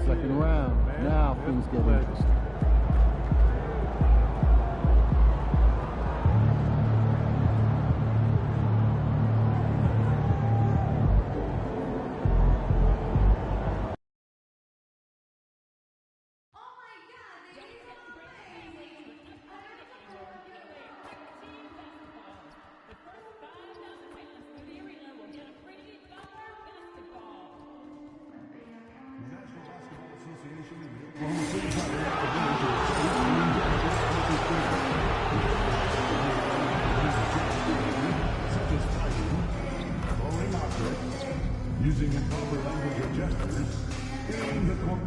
Second round. Now things get interesting. Using improper language or gestures in the court.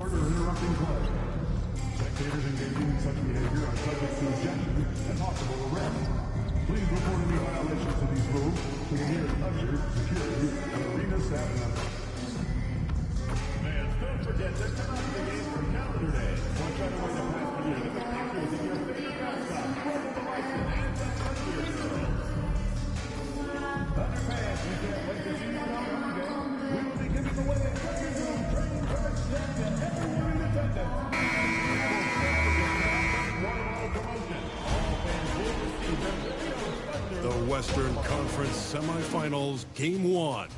Interrupting play. Spectators engaging in such behavior are subject to ejection and possible arrest. Please report any violations of these rules to the nearest ushers, security, and arena staff members. Fans, don't forget to come out to the game for calendar day. Watch out away the past year. Look at pictures of your favorite mascot, mobile devices, and some funnier girls. Thunder fans, we can't wait to see you on home game. We will be giving away a dressing room training cards to everyone in attendance. The Western Conference Semifinals, Game 1.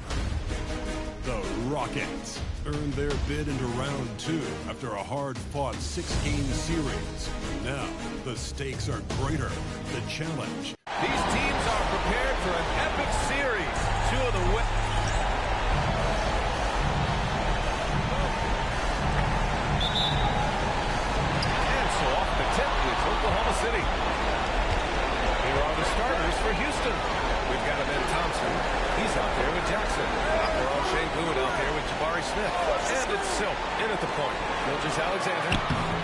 The Rockets earned their bid into round 2 after a hard-fought 6-game series. Now, the stakes are greater. The challenge. These teams are prepared for an epic series. Two of the and so off the tip with Oklahoma City. Here are the starters for Houston. We've got Ben Thompson. He's out Jackson. After all, Shane Boone out there with Jabari Smith. And it's Silk in at the point. Gilgeous-Alexander.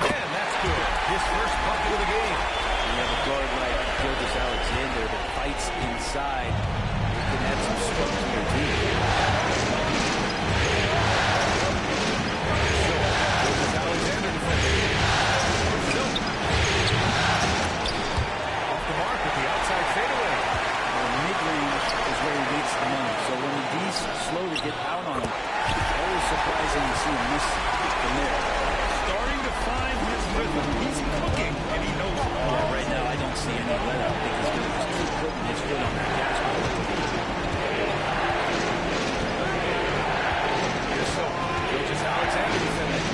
And that's good. His first bucket of the game. You have a guard like Gilgeous-Alexander that fights inside. You can add some spark to your team. Gilgeous-Alexander defending. Silk. Off the mark with the outside fadeaway. Mid-range is where he needs the money. So when the D's slow to get out on him, it's always surprising to see him miss from there. Starting to find his rhythm. He's cooking, and he knows it. Yeah, right now I don't see any let up because he just keep putting his foot on the gas pedal. Here's Silk. Gilgeous-Alexander defending.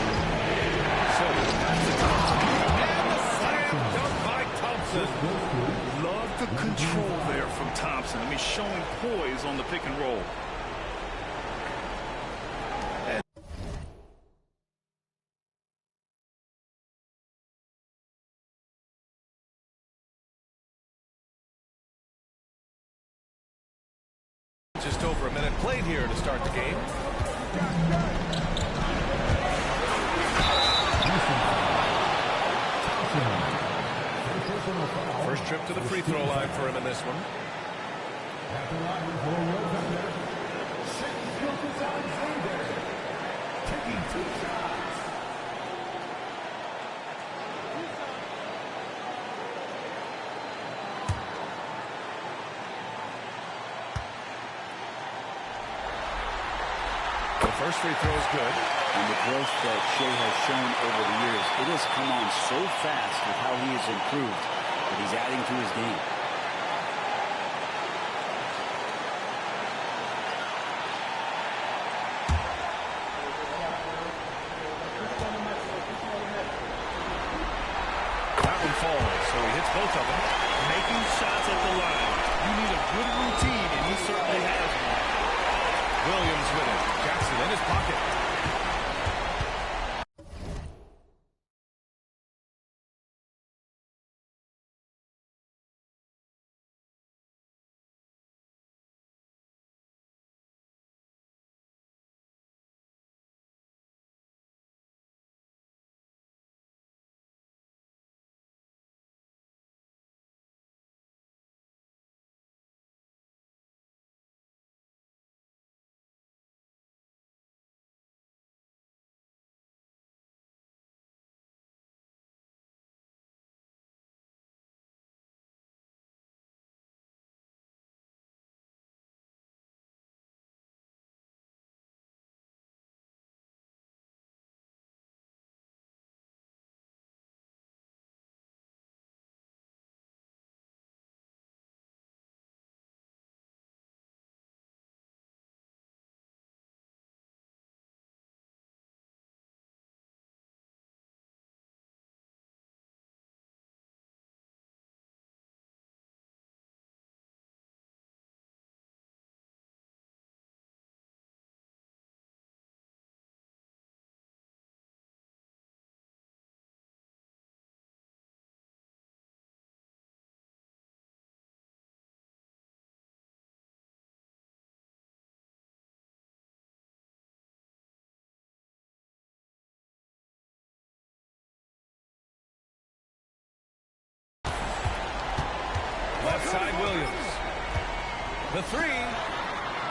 Silk. That's the Thompson. And the slam dunk by Thompson. Love the control there from Thompson. I mean, showing poise on the pick and roll. Just over a minute played here to start the game. First trip to the free throw line for him in this one. At the line for a road defender, Gilgeous-Alexander, taking 2 shots. The first free throw is good. And the growth that Shea has shown over the years, it has come on so fast with how he has improved that he's adding to his game. That one falls, so he hits both of them. Making shots at the line. You need a good routine, and he certainly has one. Williams with it. Jackson in his pocket. Left side, Williams. The three.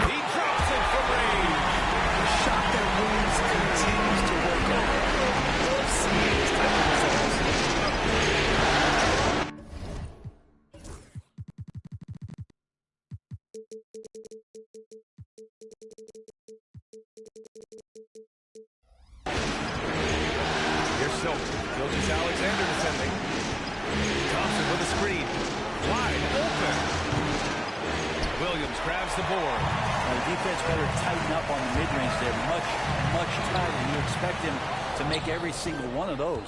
He drops it for range. A shot that Williams continues to work on. Love seeing this type of results. Here's Silk. Gilgeous-Alexander defending. Thompson with a screen. Wide open. Williams grabs the board. Now, the defense better tighten up on the mid-range there. Much tighter. You expect him to make every single one of those.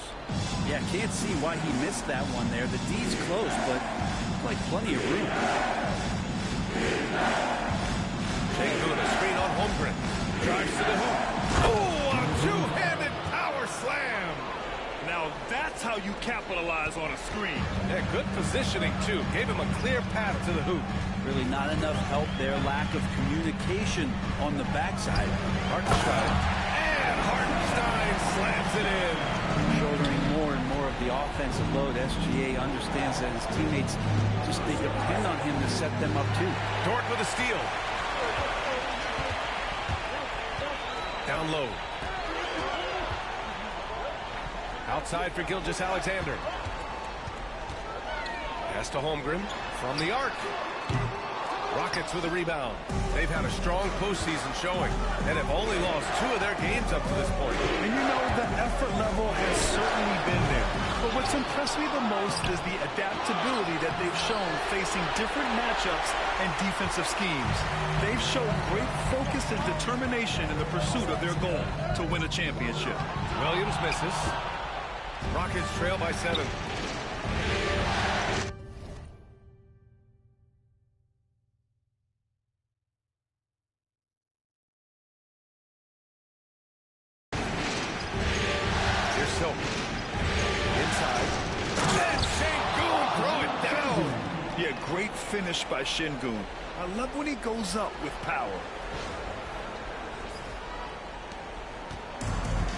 Yeah, can't see why he missed that one there. The D's close, but like plenty of room. Shane Boone, a screen on Holmgren. Drives to the hoop. Oh, a two-handed power slam. Now that's how how you capitalize on a screen. Yeah, good positioning, too. Gave him a clear path to the hoop. Really not enough help there. Lack of communication on the backside. Hartenstein. And Hartenstein slams it in. Shouldering more and more of the offensive load. SGA understands that his teammates they depend on him to set them up too. Dort with a steal. Down low. Outside for Gilgeous-Alexander. Pass to Holmgren from the arc. Rockets with a rebound. They've had a strong postseason showing and have only lost 2 of their games up to this point. And you know, the effort level has certainly been there. But what's impressed me the most is the adaptability that they've shown facing different matchups and defensive schemes. They've shown great focus and determination in the pursuit of their goal to win a championship. Williams misses. Rockets trail by 7. Great finish by Şengün. I love when he goes up with power.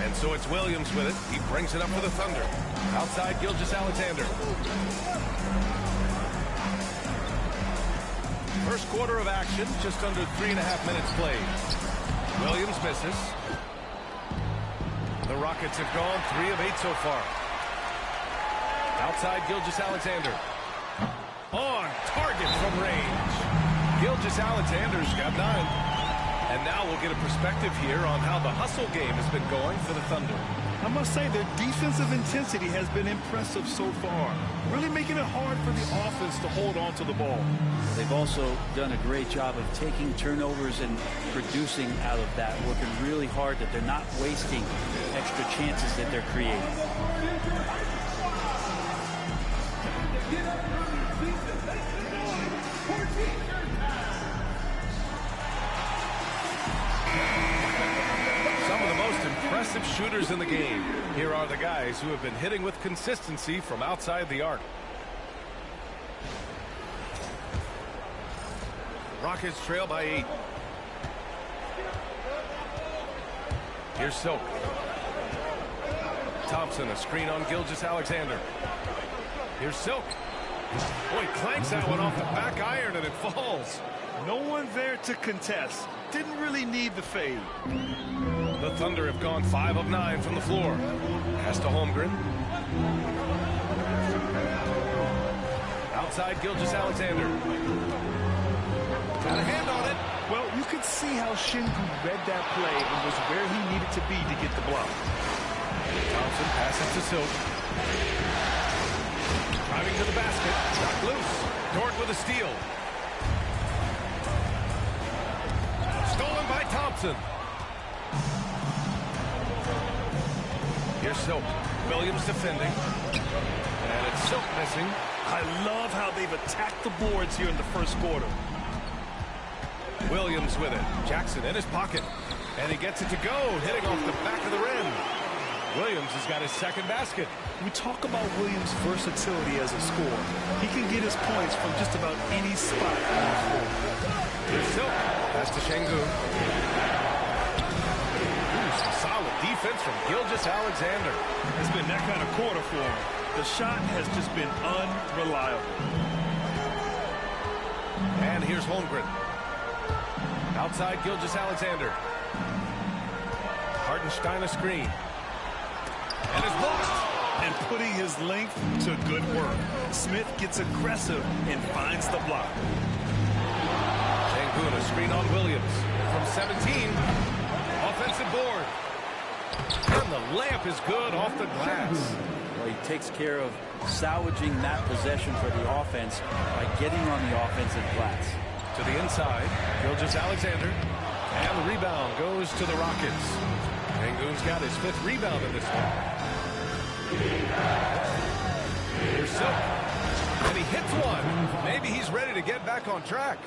And so it's Williams with it. He brings it up for the Thunder. Outside Gilgeous-Alexander. First quarter of action, just under 3.5 minutes played. Williams misses. The Rockets have gone 3 of 8 so far. Outside Gilgeous-Alexander. On target from range. Gilgeous-Alexander's got 9. And now we'll get a perspective here on how the hustle game has been going for the Thunder. I must say their defensive intensity has been impressive so far. Really making it hard for the offense to hold on to the ball. They've also done a great job of taking turnovers and producing out of that. Working really hard that they're not wasting extra chances that they're creating. Some of the most impressive shooters in the game. Here are the guys who have been hitting with consistency from outside the arc. Rockets trail by 8. Here's Silk. Thompson, a screen on Gilgeous-Alexander. Here's Silk. Boy, clanks that one off the back iron and it falls. No one there to contest. Didn't really need the fade. The Thunder have gone 5 of 9 from the floor. Pass to Holmgren. Outside Gilgeous-Alexander. Got a hand on it. Well, you could see how Şengün read that play and was where he needed to be to get the block. Thompson passes to Silk. Driving to the basket. Knocked loose. Dort with a steal. Stolen by Thompson. Here's Silk. Williams defending. And it's Silk missing. I love how they've attacked the boards here in the first quarter. Williams with it. Jackson in his pocket. And he gets it to go, hitting off the back of the rim. Williams has got his second basket. We talk about Williams' versatility as a scorer. He can get his points from just about any spot on the floor. Here's Silk. Pass to Şengün. Some solid defense from Gilgeous-Alexander. It's been that kind of quarter for him. The shot has just been unreliable. And here's Holmgren. Outside Gilgeous-Alexander. Hartenstein a screen. And it's blocked. And putting his length to good work. Smith gets aggressive and finds the block. Şengün a screen on Williams. From 17. Offensive board. And the layup is good off the glass. Well, he takes care of salvaging that possession for the offense by getting on the offensive glass. To the inside, Gilgeous-Alexander. And the rebound goes to the Rockets. Şengün's got his 5th rebound in this one. Here's Silk. And he hits one. Maybe he's ready to get back on track.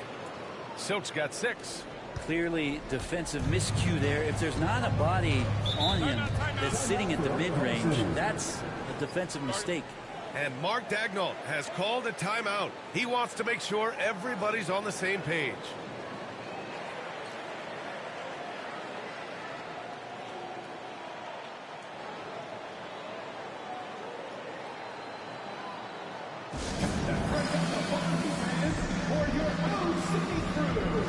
Silk's got 6. Clearly defensive miscue there. If there's not a body on him that's sitting at the mid-range, that's a defensive mistake. And Mark Dagnall has called a timeout. He wants to make sure everybody's on the same page. For your OC crew.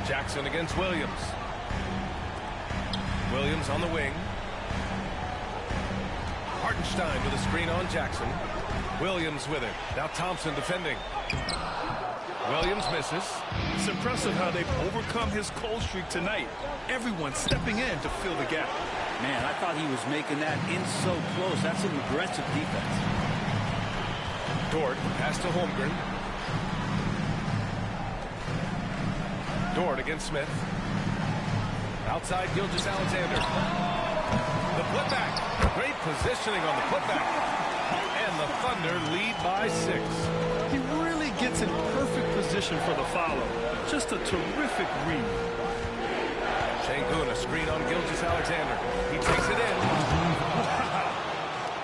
Jackson against Williams. Williams on the wing. Hartenstein with a screen on Jackson. Williams with it. Now Thompson defending. Williams misses. It's impressive how they've overcome his cold streak tonight. Everyone stepping in to fill the gap. Man, I thought he was making that in so close. That's some aggressive defense. Dort pass to Holmgren. Dort against Smith. Outside Gilgeous-Alexander. The putback. Great positioning on the putback. And the Thunder lead by 6. He really gets in perfect position for the follow. Just a terrific read. Şengün, a screen on Gilgeous-Alexander. He takes it in.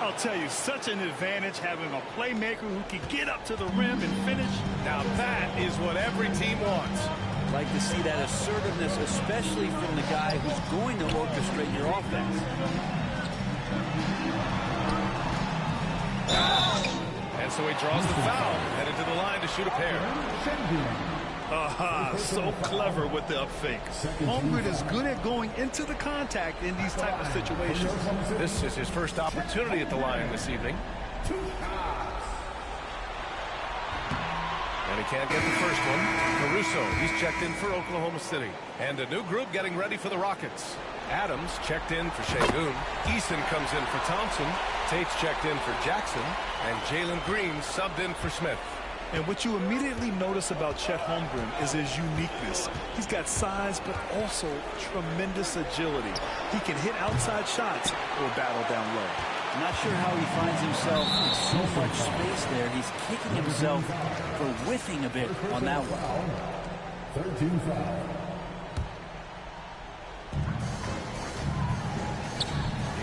I'll tell you, such an advantage having a playmaker who can get up to the rim and finish. Now that is what every team wants. Like to see that assertiveness, especially from the guy who's going to orchestrate your offense. And so he draws the foul, headed to the line to shoot a pair. Aha, so clever with the up fake. Holmgren is good at going into the contact in these type of situations. This is his first opportunity at the line this evening. And he can't get the first one. Caruso, he's checked in for Oklahoma City. And a new group getting ready for the Rockets. Adams checked in for Şengün. Eason comes in for Thompson. Tate's checked in for Jackson. And Jalen Green subbed in for Smith. And what you immediately notice about Chet Holmgren is his uniqueness. He's got size, but also tremendous agility. He can hit outside shots or battle down low. Not sure how he finds himself in so much space there. He's kicking himself for whiffing a bit on that one. 13 foul.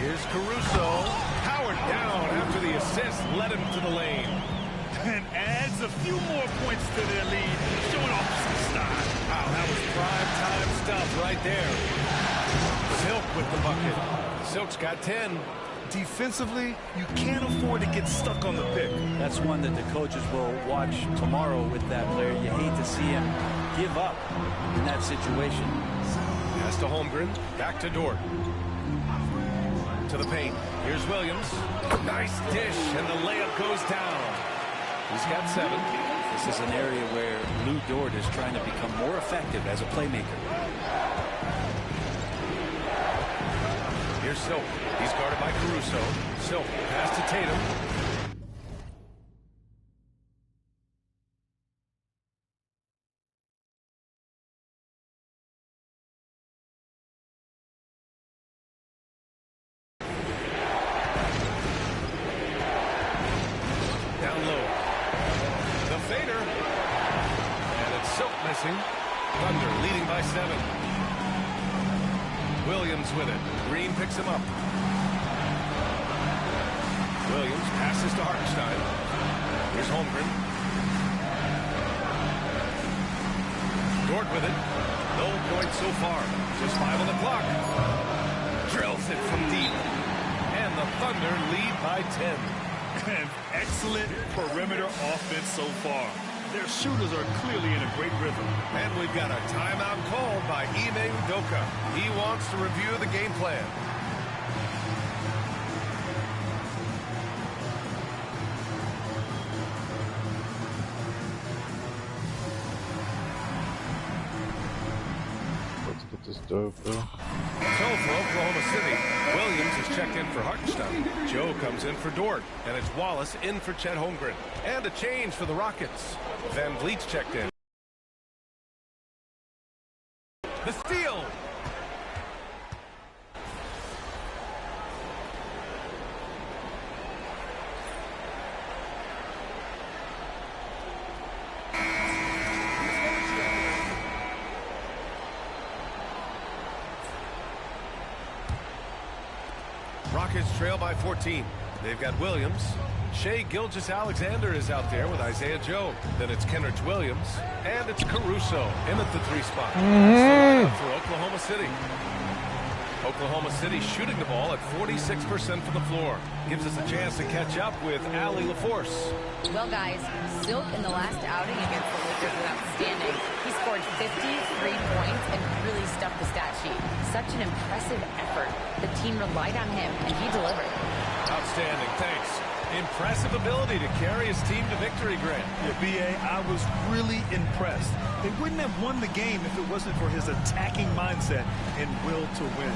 Here's Caruso. Powered down after the assist led him to the lane. And adds a few more points to their lead, showing off some style. Wow, that was prime time stuff right there. Silk with the bucket. Silk's got 10. Defensively, you can't afford to get stuck on the pick. That's one that the coaches will watch tomorrow with that player. You hate to see him give up in that situation. Pass to Holmgren. Back to Dort. To the paint. Here's Williams. Nice dish, and the layup goes down. He's got 7. This is an area where Lou Dort is trying to become more effective as a playmaker. Here's Silk. He's guarded by Caruso. Silk, pass to Tatum. Down low. The fader. And it's Silk missing. Thunder leading by 7. Williams with it. Green picks him up. Williams passes to Hartenstein. Here's Holmgren. Dort with it. No points so far. Just 5 on the clock. Drills it from deep. And the Thunder lead by 10. An excellent perimeter offense so far. Their shooters are clearly in a great rhythm. And we've got a timeout called by Ime Udoka. He wants to review the game plan. Let's get this dope, though. So for Oklahoma City, Williams is checked in for Hartenstein. Joe comes in for Dort. And it's Wallace in for Chet Holmgren. And a change for the Rockets. Van Vliet's checked in. The steal. Rockets trail by 14. They've got Williams. Shai Gilgeous-Alexander is out there with Isaiah Joe. Then it's Kenrich Williams. And it's Caruso in at the 3 spot. That's the lineup for Oklahoma City. Oklahoma City shooting the ball at 46% from the floor. Gives us a chance to catch up with Allie LaForce. Well, guys, Silk in the last outing against the Lakers was outstanding. He scored 53 points and really stuffed the stat sheet. Such an impressive effort. The team relied on him, and he delivered. Outstanding, thanks. Impressive ability to carry his team to victory, Grant. Yeah, B.A., I was really impressed. They wouldn't have won the game if it wasn't for his attacking mindset and will to win.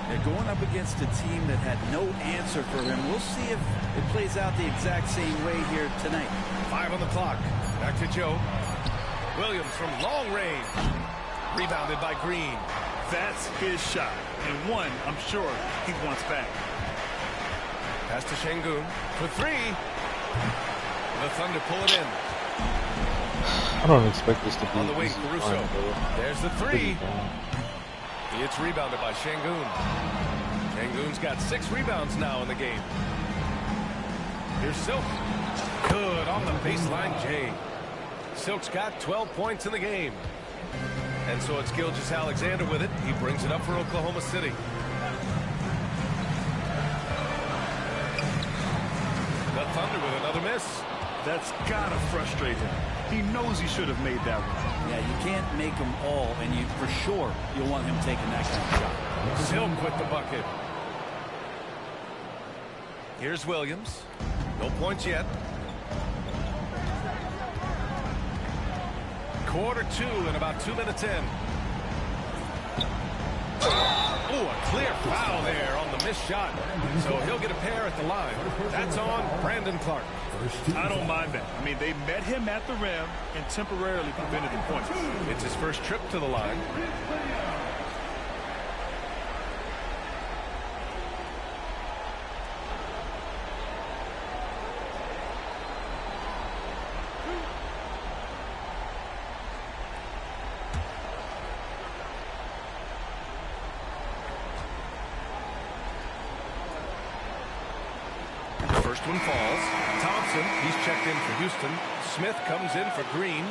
They're going up against a team that had no answer for him. We'll see if it plays out the exact same way here tonight. 5 on the clock. Back to Joe. Williams from long range. Rebounded by Green. That's his shot, and one I'm sure he wants back. Pass to Şengün for 3. The Thunder pull it in. I don't expect this to be On the wing, easy Caruso. line, though. There's the 3. It's rebounded by Şengün. Şengün's got 6 rebounds now in the game. Here's Silk. Good on the baseline, Jay. Silk's got 12 points in the game. And so it's Gilgeous-Alexander with it. He brings it up for Oklahoma City. The Thunder with another miss. That's got to frustrate him. He knows he should have made that one. Yeah, you can't make them all, and you for sure you'll want him taking that kind of shot. Silk with the bucket. Here's Williams. No points yet. Quarter 2 and about 2 minutes in. Oh, a clear foul there on the missed shot. So he'll get a pair at the line. That's on Brandon Clark. I don't mind that. I mean, they met him at the rim and temporarily prevented the points. It's his first trip to the line. First one falls. Thompson, he's checked in for Houston. Smith comes in for Green.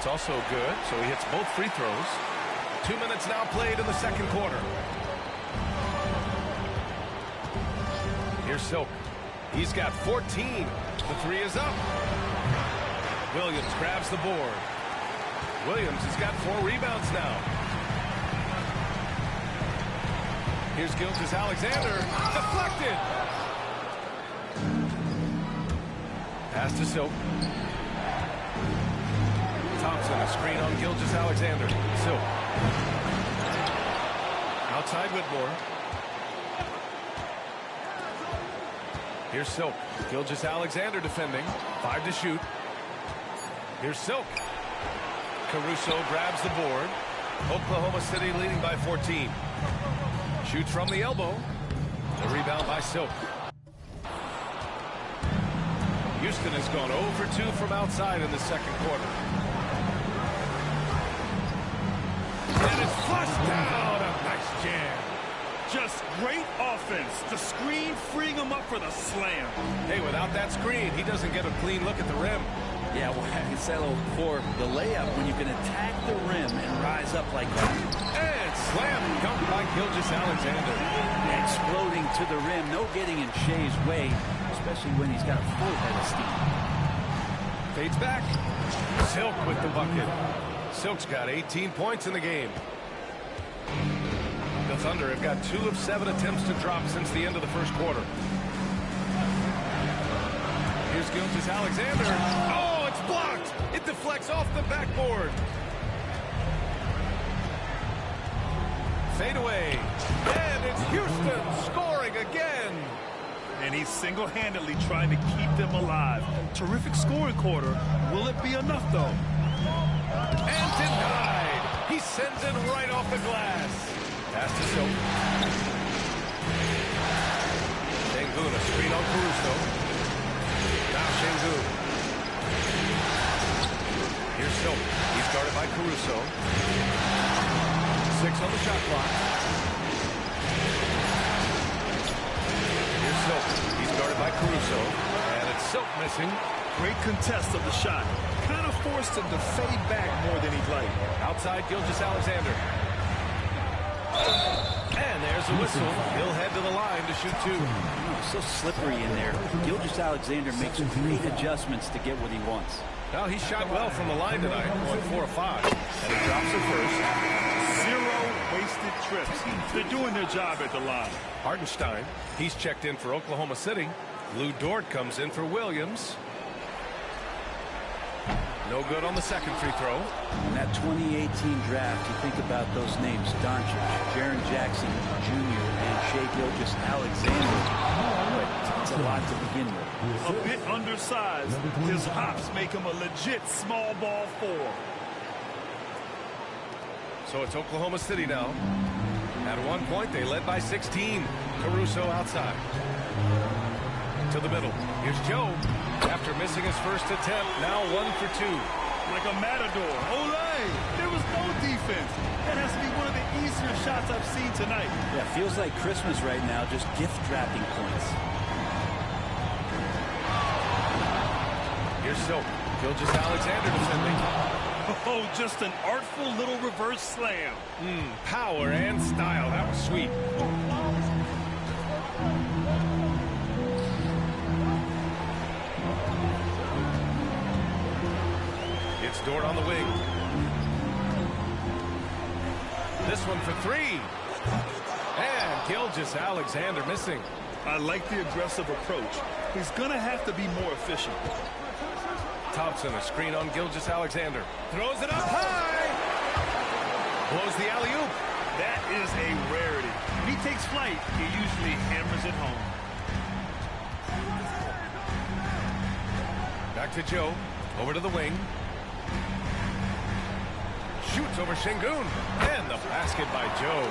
It's also good, so he hits both free throws. 2 minutes now played in the second quarter. Here's Silk. He's got 14. The three is up. Williams grabs the board. Williams has got 4 rebounds now. Here's Gilgeous-Alexander. Deflected. Pass to Silk. Thompson, a screen on Gilgeous-Alexander. Silk. Outside Whitmore. Here's Silk. Gilgeous-Alexander defending. 5 to shoot. Here's Silk. Caruso grabs the board. Oklahoma City leading by 14. Shoots from the elbow. The rebound by Silk. Houston has gone 0 for 2 from outside in the second quarter. And it's flushed down. A nice jam. Just great offense. The screen freeing him up for the slam. Hey, without that screen, he doesn't get a clean look at the rim. Yeah, well, I said before, the layup, when you can attack the rim and rise up like that. And slam dunked by Gilgeous-Alexander. Exploding to the rim, no getting in Shea's way, especially when he's got a full head of steam. Fades back. Silk with the bucket. Silk's got 18 points in the game. The Thunder have got 2 of 7 attempts to drop since the end of the first quarter. Here's Gilgeous-Alexander. Oh, it's blocked. It deflects off the backboard. Fade away. And it's Houston scoring again. And he's single-handedly trying to keep them alive. Terrific scoring quarter. Will it be enough, though? And denied. He sends it right off the glass. Pass to Silk. Sengun, a screen on Caruso. Now Sengun. Here's Silk. He's guarded by Caruso. 6 on the shot clock. Here's Silk. He's guarded by Caruso. And it's Silk missing. Great contest of the shot. Kind of forced him to fade back more than he'd like. Outside Gilgeous-Alexander. And there's a whistle. He'll head to the line to shoot 2. Oh, so slippery in there. Gilgeous-Alexander makes great adjustments to get what he wants. Now he shot well from the line tonight, going 4 of 5. And he drops it first. 0 wasted trips. They're doing their job at the line. Hartenstein, he's checked in for Oklahoma City. Lou Dort comes in for Williams. No good on the second free throw. In that 2018 draft, you think about those names: Doncic, Jaren Jackson Jr., and Shai Gilgeous-Alexander. But it's a lot to begin with. A bit undersized. His hops make him a legit small ball 4. So it's Oklahoma City now. At one point, they led by 16. Caruso outside. To the middle. Here's Joe. After missing his first attempt, now 1 for 2. Like a matador. Olay! There was no defense. That has to be one of the easier shots I've seen tonight. Yeah, feels like Christmas right now, just gift-wrapping points. Here's Silk. Gilgeous-Alexander defending. Oh, just an artful little reverse slam. Power and style. That was sweet. It's Dort on the wing. This one for 3. And Gilgeous-Alexander missing. I like the aggressive approach. He's going to have to be more efficient. Thompson, a screen on Gilgeous-Alexander. Throws it up high. Blows the alley-oop. That is a rarity. When he takes flight, he usually hammers it home. Back to Joe. Over to the wing. Shoots over Sengun. And the basket by Joe.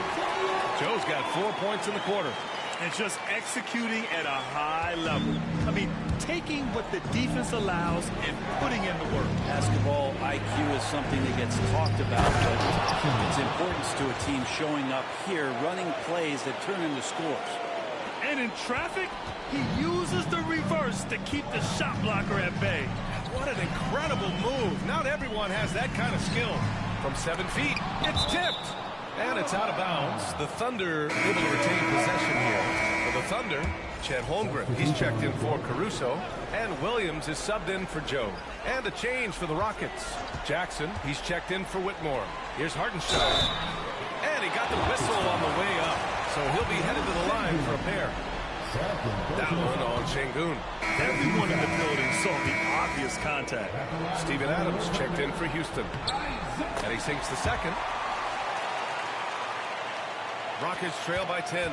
Joe's got 4 points in the quarter. And just executing at a high level. I mean, taking what the defense allows and putting in the work. Basketball IQ is something that gets talked about, but its importance to a team showing up here, running plays that turn into scores. And in traffic, he uses the reverse to keep the shot blocker at bay. What an incredible move. Not everyone has that kind of skill. From 7 feet, it's tipped. And it's out of bounds. The Thunder able to retain possession here. For the Thunder, Chet Holmgren, he's checked in for Caruso. And Williams is subbed in for Joe. And a change for the Rockets. Jackson, he's checked in for Whitmore. Here's Hartenstein. And he got the whistle on the way up. So he'll be headed to the line for a pair. Down on Şengün. Everyone in the building saw the obvious contact. Steven Adams checked in for Houston. And he sinks the second. Rockets trail by 10.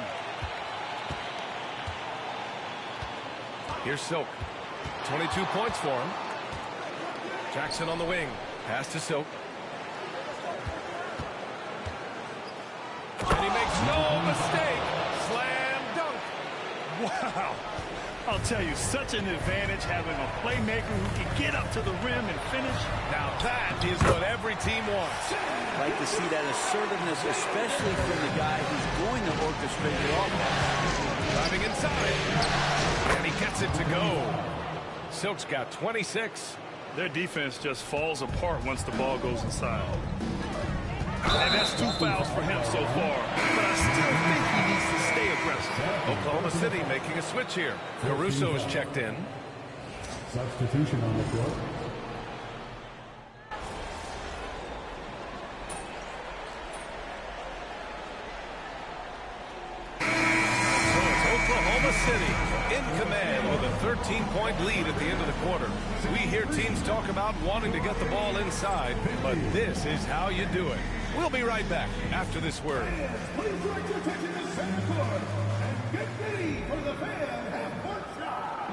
Here's Silk. 22 points for him. Jackson on the wing. Pass to Silk. And he makes no mistake. Slam dunk. Wow. I'll tell you, such an advantage having a playmaker who can get up to the rim and finish. Now that is what every team wants. Like to see that assertiveness, especially from the guy who's going to orchestrate the offense. Driving inside. And he gets it to go. Silk's got 26. Their defense just falls apart once the ball goes inside. And that's 2 fouls for him so far. But I still think he needs to stay aggressive. Oklahoma City making a switch here. Caruso is checked in. Substitution on the court. So it's Oklahoma City in command with a 13-point lead at the end of the quarter. We hear teams talk about wanting to get the ball inside, but this is how you do it. We'll be right back after this word. Please direct your attention to center court and get ready for the fan half-court shot.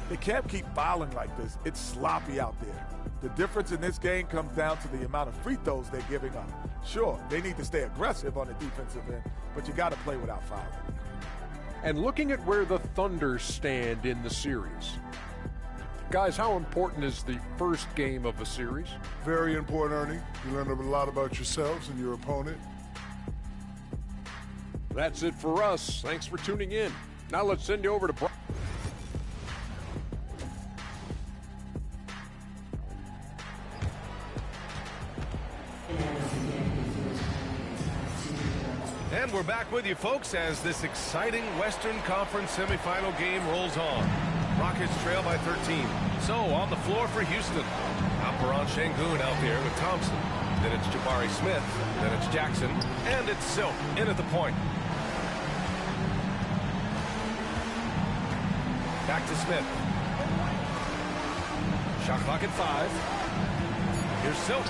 They can't keep fouling like this. It's sloppy out there. The difference in this game comes down to the amount of free throws they're giving up. Sure, they need to stay aggressive on the defensive end, but you got to play without fouling. And looking at where the Thunder stand in the series. Guys, how important is the first game of a series? Very important, Ernie. You learn a lot about yourselves and your opponent. That's it for us. Thanks for tuning in. Now let's send you over to Brian. And we're back with you, folks, as this exciting Western Conference semifinal game rolls on. Rockets trail by 13. So, on the floor for Houston. Alperen Şengün out there with Thompson. Then it's Jabari Smith. Then it's Jackson. And it's Silk in at the point. Back to Smith. Shot clock at 5. Here's Silk.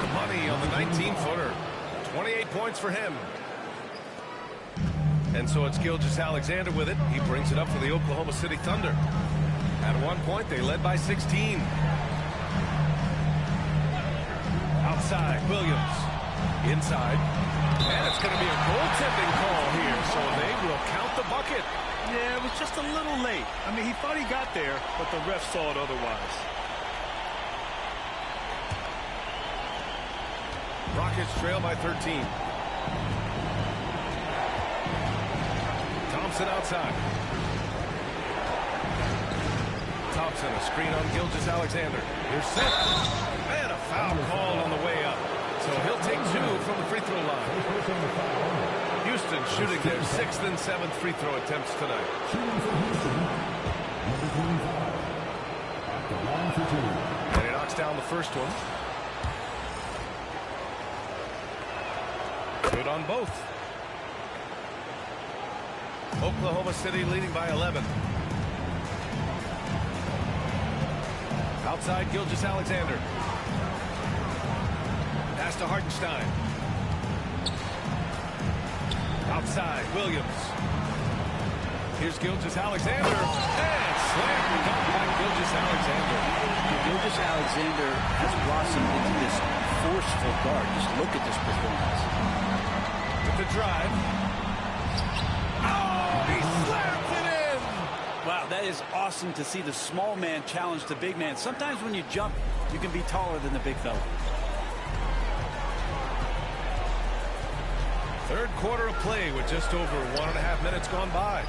The money on the 19-footer. 28 points for him. And so it's Gilgeous-Alexander with it. He brings it up for the Oklahoma City Thunder. At one point, they led by 16. Outside, Williams. Inside. And it's going to be a goaltending call here, so they will count the bucket. Yeah, it was just a little late. I mean, he thought he got there, but the ref saw it otherwise. Rockets trail by 13. Thompson outside. Thompson, a screen on Gilgeous-Alexander. Here's Silk. And a foul call on the way up. So he'll take 2 from the free throw line. Houston shooting their 6th and 7th free throw attempts tonight. And he knocks down the first one. Good on both. Oklahoma City leading by 11. Outside, Gilgeous-Alexander. Pass to Hartenstein. Outside, Williams. Here's Gilgeous-Alexander. And slam dunk by Gilgeous-Alexander. Gilgeous-Alexander has blossomed into this forceful guard. Just look at this performance. With the drive. Oh, he slams it in. Wow, that is awesome to see the small man challenge the big man. Sometimes when you jump, you can be taller than the big fella. Third quarter of play with just over 1.5 minutes gone by.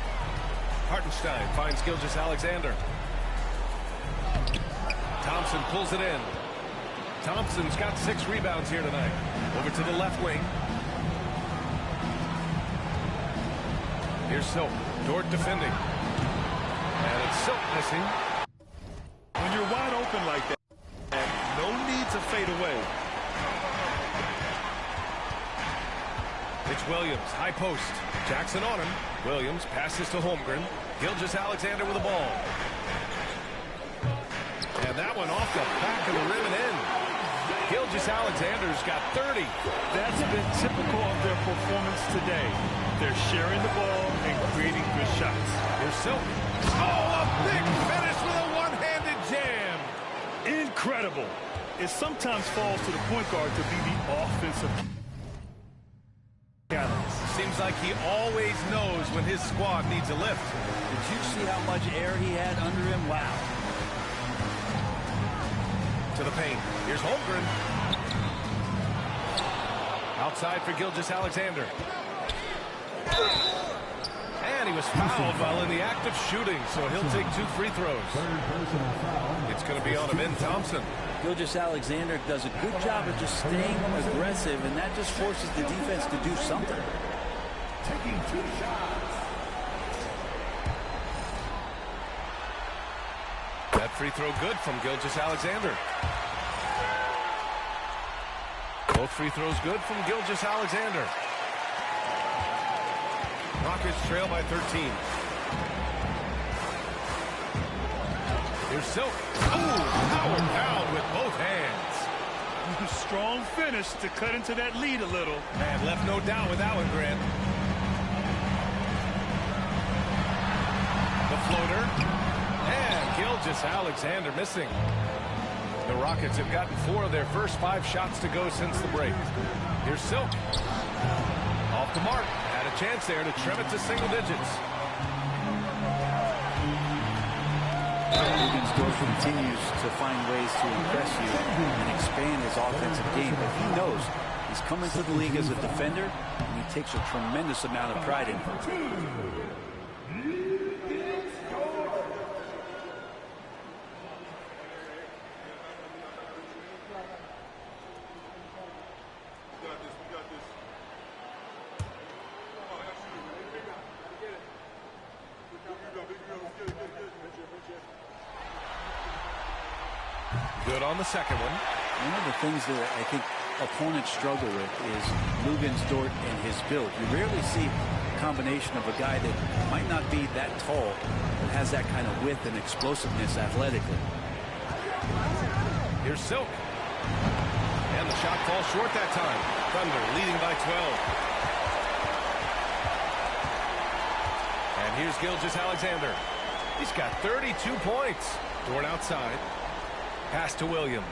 Hartenstein finds Gilgeous-Alexander. Thompson pulls it in. Thompson's got 6 rebounds here tonight. Over to the left wing. Here's Silk. Dort defending. And it's Silk missing. When you're wide open like that, no need to fade away. It's Williams, high post. Jackson on him. Williams passes to Holmgren. Gilgeous-Alexander with the ball. And that one off the back of the rim and in. Gilgeous-Alexander's got 30. That's been typical of their performance today. They're sharing the ball and creating good shots. Here's Silk. Oh, a big finish with a one-handed jam. Incredible. It sometimes falls to the point guard to be the offensive catalyst. Seems like he always knows when his squad needs a lift. Did you see how much air he had under him? Wow. To the paint. Here's Holmgren. Outside for Gilgeous-Alexander. And he was fouled while in the act of shooting, so he'll take 2 free throws. It's going to be on Ben Thompson. Gilgeous-Alexander does a good job of just staying aggressive, and that just forces the defense to do something. Taking 2 shots. That free throw good from Gilgeous-Alexander. Both free throws good from Gilgeous-Alexander. Rockets trail by 13. Here's Silk. Oh, power down with both hands. Strong finish to cut into that lead a little. And left no doubt with that one, Grant. The floater. And Gilgeous-Alexander missing. The Rockets have gotten 4 of their first 5 shots to go since the break. Here's Silk. Off the mark. Had a chance there to trim it to single digits. Dort continues to find ways to impress you and expand his offensive game, but he knows he's coming to the league as a defender, and he takes a tremendous amount of pride in it. Good on the second one. One of the things that I think opponents struggle with is Luguentz Dort and his build. You rarely see a combination of a guy that might not be that tall but has that kind of width and explosiveness athletically. Here's Silk. And the shot falls short that time. Thunder leading by 12. And here's Gilgeous-Alexander. He's got 32 points. Dort outside. Pass to Williams.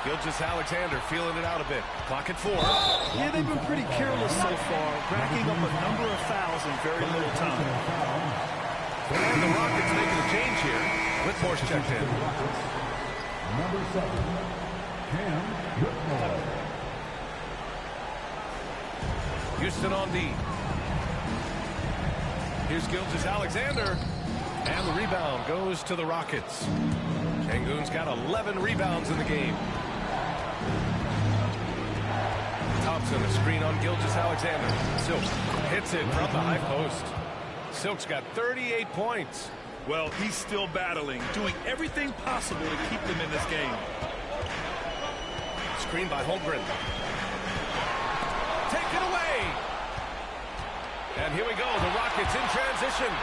Gilgeous-Alexander feeling it out a bit. Clock at 4. Yeah, they've been pretty careless so far, racking up a number of fouls in very little time. And the Rockets making a change here. Whitmore's checked in. Number 7, Cam Whitmore. Houston on D. Here's Gilgeous-Alexander. And the rebound goes to the Rockets. Şengün's got 11 rebounds in the game. Thompson, a screen on Gilgeous-Alexander. Silk hits it from the high post. Silk's got 38 points. Well, he's still battling, doing everything possible to keep them in this game. Screen by Holmgren. Take it away. And here we go. The Rockets in transition.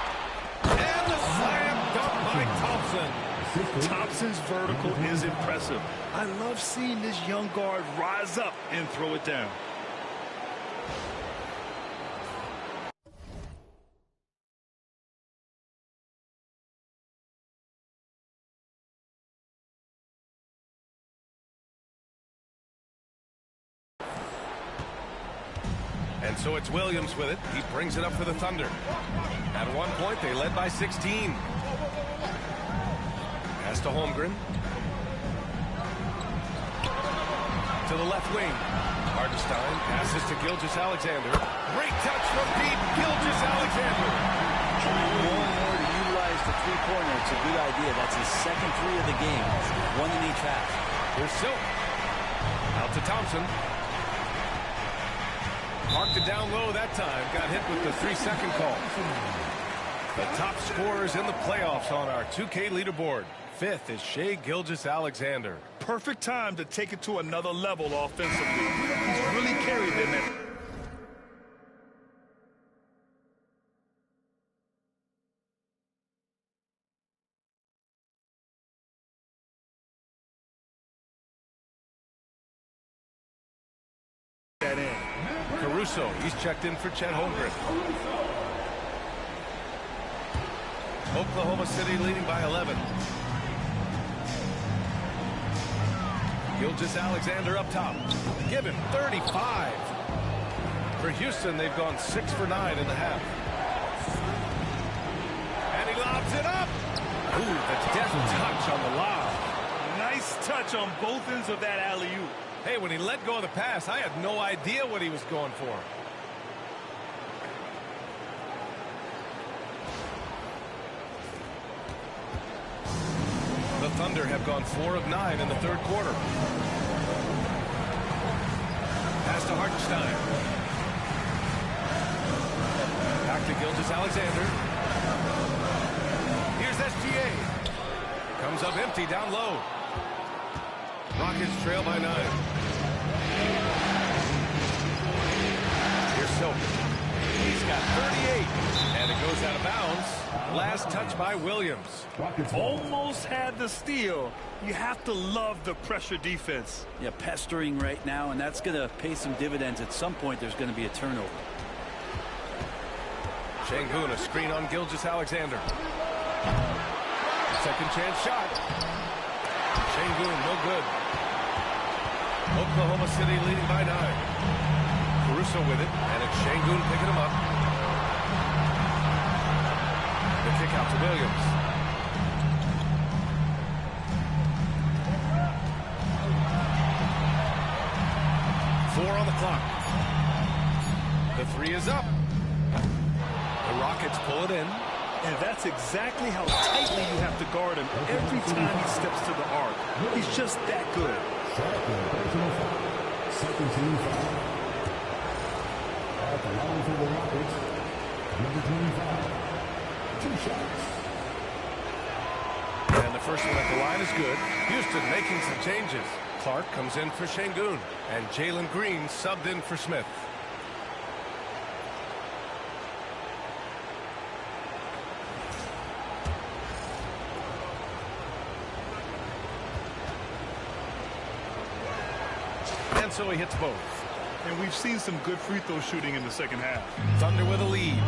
And the slam dunk by Thompson. Thompson's vertical is impressive. I love seeing this young guard rise up and throw it down. And so it's Williams with it. He brings it up for the Thunder. At one point, they led by 16. Pass to Holmgren. to the left wing. Hartenstein passes to Gilgeous-Alexander. Great touch from deep. Gilgeous-Alexander. Trying more and more to utilize the three-pointer. It's a good idea. That's his second three of the game. One in each half. Here's Silk. Out to Thompson. Marked it down low that time. Got hit with the 3-second call. The top scorers in the playoffs on our 2K leaderboard. Fifth is Shai Gilgeous-Alexander. Perfect time to take it to another level offensively. He's really carried them in. Caruso, he's checked in for Chet Holmgren. Oklahoma City leading by 11. Gilgeous-Alexander up top. Give him 35. For Houston, they've gone 6 for 9 in the half. And he lobs it up. Ooh, the deft touch on the lob. Nice touch on both ends of that alley-oop. Hey, when he let go of the pass, I had no idea what he was going for. The Thunder have gone 4 of 9 in the third quarter. Pass to Hartenstein. Back to Gilgeous-Alexander. Here's SGA. Comes up empty down low. Rockets trail by 9. Here's Silk. He's got 38. And it goes out of bounds. Last touch by Williams. Almost had the steal. You have to love the pressure defense. Yeah, pestering right now, and that's going to pay some dividends. At some point, there's going to be a turnover. Şengün, a screen on Gilgeous-Alexander. Second chance shot. Şengün, no good. Oklahoma City leading by 9. Caruso with it, and it's Şengün picking him up. The kick out to Williams. Four on the clock. The three is up. The Rockets pull it in. And that's exactly how tightly you have to guard him every time he steps to the arc. He's just that good. Second team foul. At the line for the Rockets, number 25. 2 shots. And the first one at the line is good. Houston making some changes. Clark comes in for Şengün. And Jalen Green subbed in for Smith. And so he hits both. And we've seen some good free throw shooting in the second half. Thunder with a lead.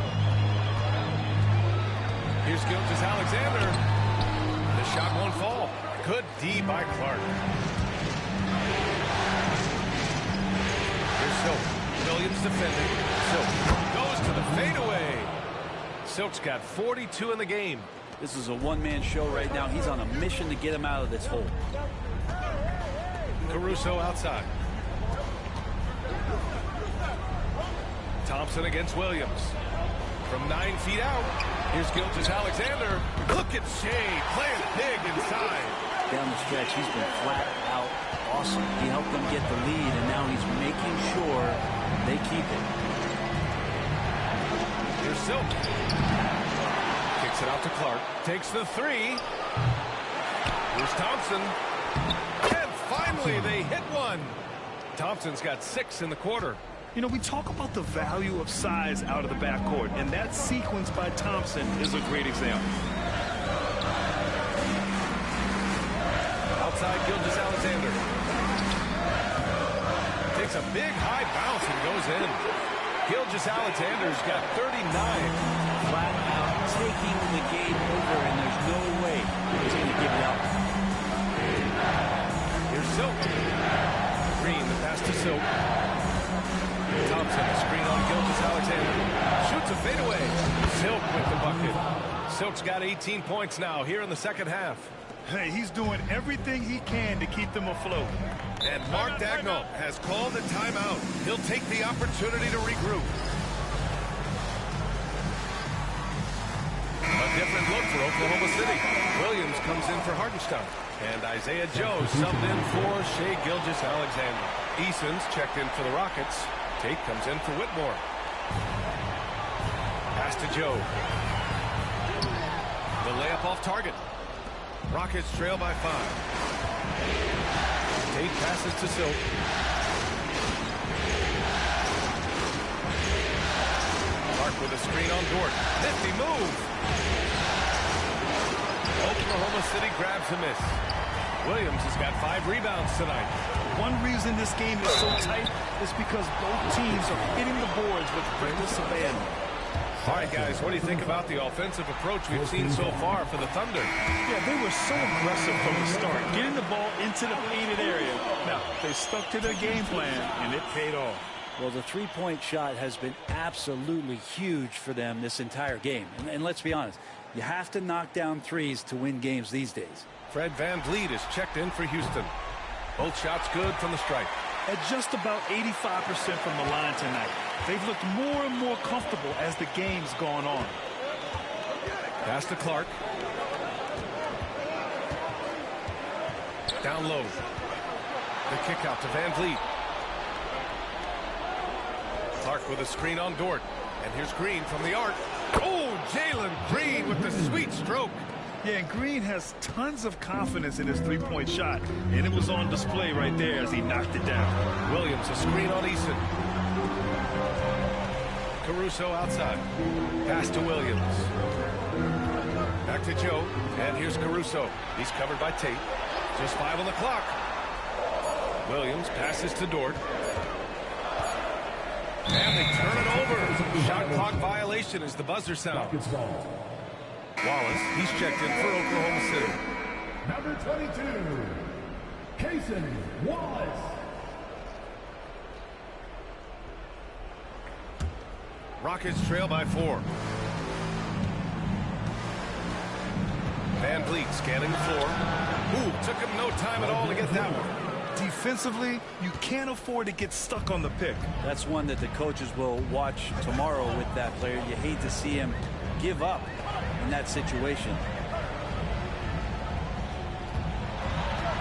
Here's Gilgeous-Alexander. The shot won't fall. Good D by Clark. Here's Silk. Williams defending. Silk goes to the fadeaway. Silk's got 42 in the game. This is a one-man show right now. He's on a mission to get him out of this hole. Caruso outside. Thompson against Williams. From 9 feet out. Here's Gilgeous-Alexander. Look at Shai playing big inside. Down the stretch, he's been flat out awesome. He helped them get the lead, and now he's making sure they keep it. Here's Silk. Kicks it out to Clark. Takes the 3. Here's Thompson. And finally, they hit one. Thompson's got 6 in the quarter. You know, we talk about the value of size out of the backcourt, and that sequence by Thompson is a great example. Outside Gilgeous-Alexander. Takes a big high bounce and goes in. Gilgeous-Alexander's got 39. Flat out taking the game over, and there's no way he's going to give it up. Here's Silk. Green, the pass to Silk. Thompson, a screen on Gilgeous-Alexander. Shoots a fadeaway. Silk with the bucket. Silk's got 18 points now here in the second half. Hey, he's doing everything he can to keep them afloat. And Mark Dagnall has called a timeout. He'll take the opportunity to regroup. A different look for Oklahoma City. Williams comes in for Hartenstein. And Isaiah Joe subbed in for Shai Gilgeous-Alexander. Eason's checked in for the Rockets. Tate comes in for Whitmore. Pass to Joe. The layup off target. Rockets trail by 5. Tate passes to Silk. Clark with a screen on Dort. Nifty move. Oklahoma City grabs a miss. Williams has got 5 rebounds tonight. One reason this game is so tight is because both teams are hitting the boards with reckless abandon. All right, guys, what do you think about the offensive approach we've seen so far for the Thunder? Yeah, they were so aggressive from the start, getting the ball into the painted area. Now, they stuck to their game plan, and it paid off. Well, the three-point shot has been absolutely huge for them this entire game. And let's be honest, you have to knock down threes to win games these days. Fred VanVleet is checked in for Houston. Both shots good from the stripe. At just about 85% from the line tonight. They've looked more and more comfortable as the game's gone on. Pass to Clark. Down low. The kick out to VanVleet. Clark with a screen on Dort. And here's Green from the arc. Oh, Jalen Green with the sweet stroke. Yeah, and Green has tons of confidence in his three-point shot, and it was on display right there as he knocked it down. Williams, a screen on Eason. Caruso outside. Pass to Williams. Back to Joe, and here's Caruso. He's covered by Tate. Just 5 on the clock. Williams passes to Dort. And they turn it over. Shot clock violation as the buzzer sounds. Wallace, he's checked in for Oklahoma City. Number 22, Cason Wallace. Rockets trail by 4. VanVleet scanning the floor. Ooh, took him no time at all to get that one. Defensively, you can't afford to get stuck on the pick. That's one that the coaches will watch tomorrow with that player. You hate to see him give up in that situation.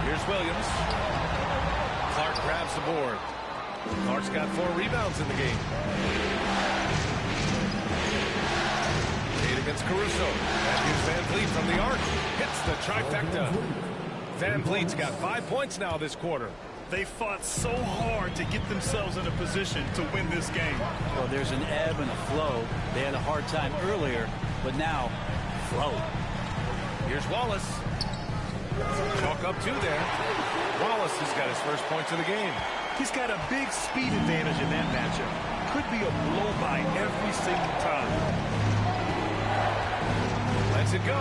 Here's Williams. Clark grabs the board. Clark's got 4 rebounds in the game. Tate against Caruso. And here's VanVleet from the arc. Hits the trifecta. VanVleet's got 5 points now this quarter. They fought so hard to get themselves in a position to win this game. Well, there's an ebb and a flow. They had a hard time earlier, but now, flow. Here's Wallace. Chalk up 2 there. Wallace has got his first points of the game. He's got a big speed advantage in that matchup. Could be a blow-by every single time. Lets it go.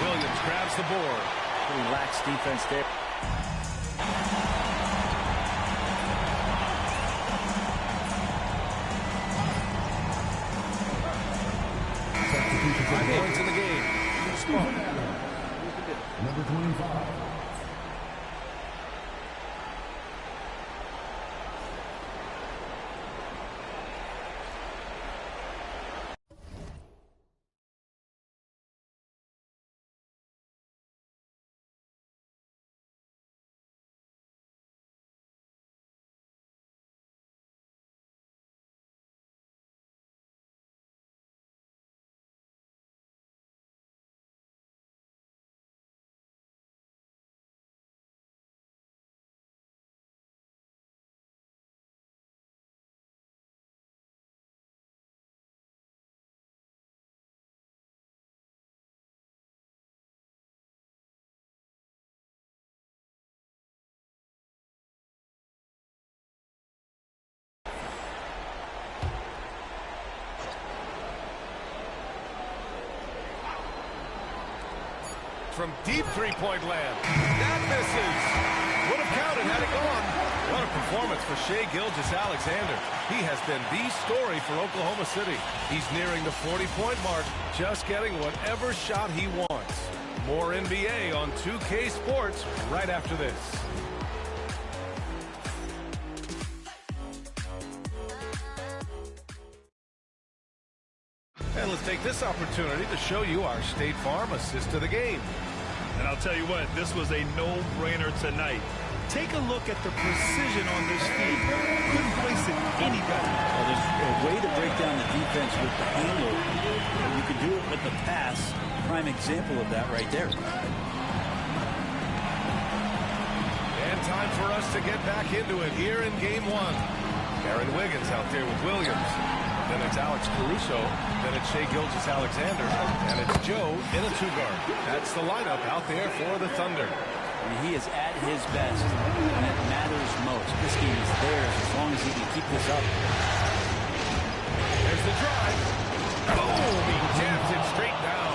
Williams grabs the board. Pretty lax defense there. Five points in the game. Number 25. From deep three-point land. That misses. Would have counted had it gone. What a performance for Shai Gilgeous-Alexander. He has been the story for Oklahoma City. He's nearing the 40-point mark, just getting whatever shot he wants. More NBA on 2K Sports right after this. And let's take this opportunity to show you our State Farm assist to the game. And I'll tell you what, this was a no-brainer tonight. Take a look at the precision on this feed. Couldn't place it any better. Well, there's a way to break down the defense with the handle. You can do it with the pass. Prime example of that right there. And time for us to get back into it here in game one. Aaron Wiggins out there with Williams. Then it's Alex Caruso. Then it's Shai Gilgeous-Alexander. And it's Joe in a two-guard. That's the lineup out there for the Thunder. I mean, he is at his best when it matters most. This game is theirs as long as he can keep this up. There's the drive. Boom! He jammed it straight down.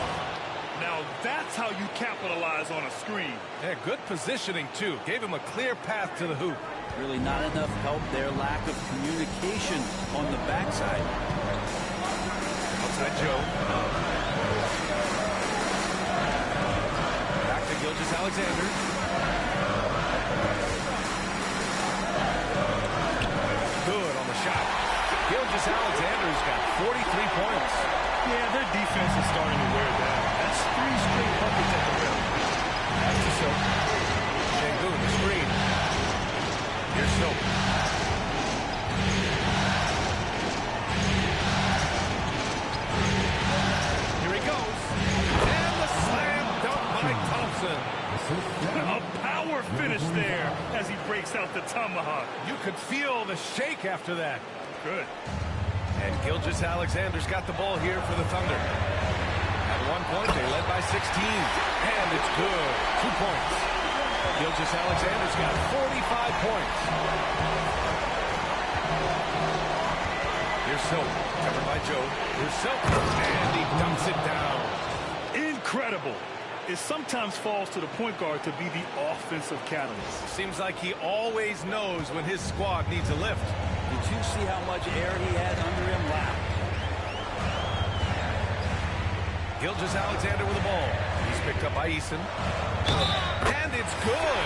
Now that's how you capitalize on a screen. Yeah, good positioning, too. Gave him a clear path to the hoop. Really not enough help there. Lack of communication on the backside. Outside Joe. Back to Gilgeous-Alexander. Good on the shot. Gilgeous-Alexander's got 43 points. Yeah, their defense is starting to wear down. That's 3 straight buckets at the rim. That's the Silk. Şengün, the screen. Here's Silk. Here he goes. And the slam dunk by Thompson. A power finish there as he breaks out the tomahawk. You could feel the shake after that. Good. And Gilgeous-Alexander's got the ball here for the Thunder. At one point, they led by 16. And it's good. 2 points. Gilgeous-Alexander's got 45 points. Here's Silk. Covered by Joe. Here's Silk. And he dumps it down. Incredible. It sometimes falls to the point guard to be the offensive catalyst. Seems like he always knows when his squad needs a lift. Did you see how much air he had under him? Wow. Gilgeous-Alexander with the ball. He's picked up by Eason. And it's good.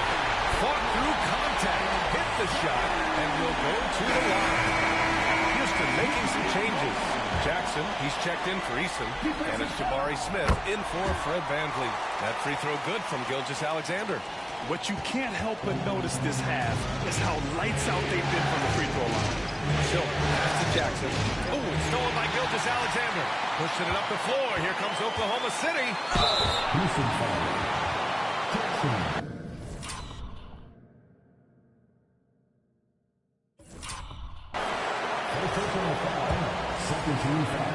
Fought through contact. Hit the shot. And will go to the line. Houston making some changes. Jackson, he's checked in for Eason. And it's Jabari Smith in for Fred VanVleet. That free throw good from Gilgeous-Alexander. What you can't help but notice this half is how lights out they've been from the free throw line. Silk, pass to Jackson. Oh, it's stolen by Gilgeous-Alexander. Pushing it up the floor. Here comes Oklahoma City. Houston foul. Jackson. Personal foul. Second team foul.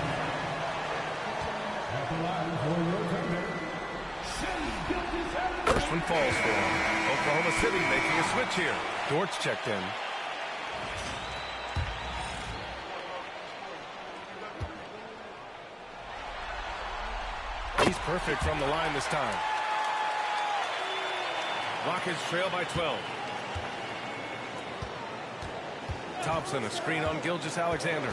At the line for your Thunder. First one falls for him. Oklahoma City making a switch here. Dort's checked in. He's perfect from the line this time. Rockets trail by 12. Thompson, a screen on Gilgeous-Alexander.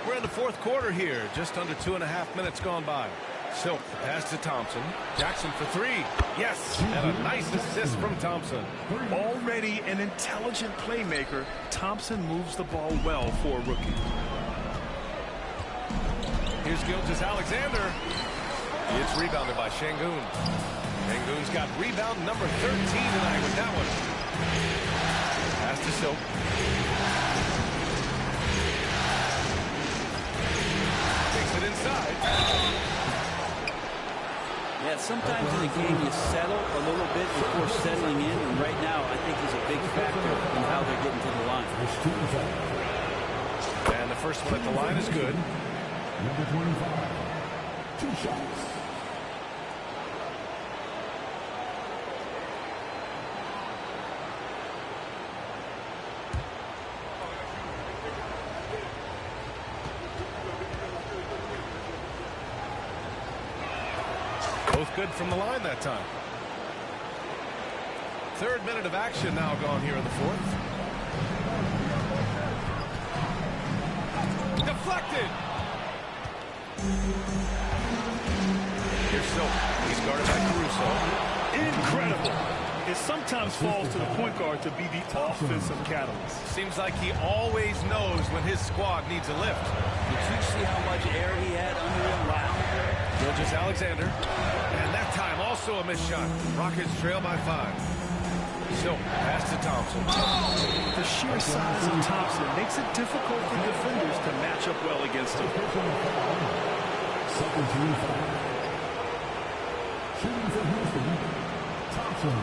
We're in the fourth quarter here. Just under 2.5 minutes gone by. Silk, the pass to Thompson. Jackson for three. Yes, and a nice assist from Thompson. Already an intelligent playmaker, Thompson moves the ball well for a rookie. Here's Gilgeous-Alexander. It's rebounded by Şengün. Şengün's got rebound number 13 tonight with that one. Pass to Silk. Takes it inside. Yeah, sometimes in the game you settle a little bit before settling in, and right now I think he's a big factor in how they're getting to the line. And the first one at the line is good. Number 25. 2 shots. Both good from the line that time. Third minute of action now gone here in the fourth. Deflected. Here's Silk. He's guarded by Caruso. Incredible. It sometimes falls to the point guard to be the offensive catalyst. Seems like he always knows when his squad needs a lift. Did you see how much air he had under him? Wow. Gilgeous-Alexander. And that time also a missed shot. Rockets trail by 5. Silk pass to Thompson. The sheer size of Thompson makes it difficult for defenders to match up well against him. Second team foul. Shooting for Houston, Thompson.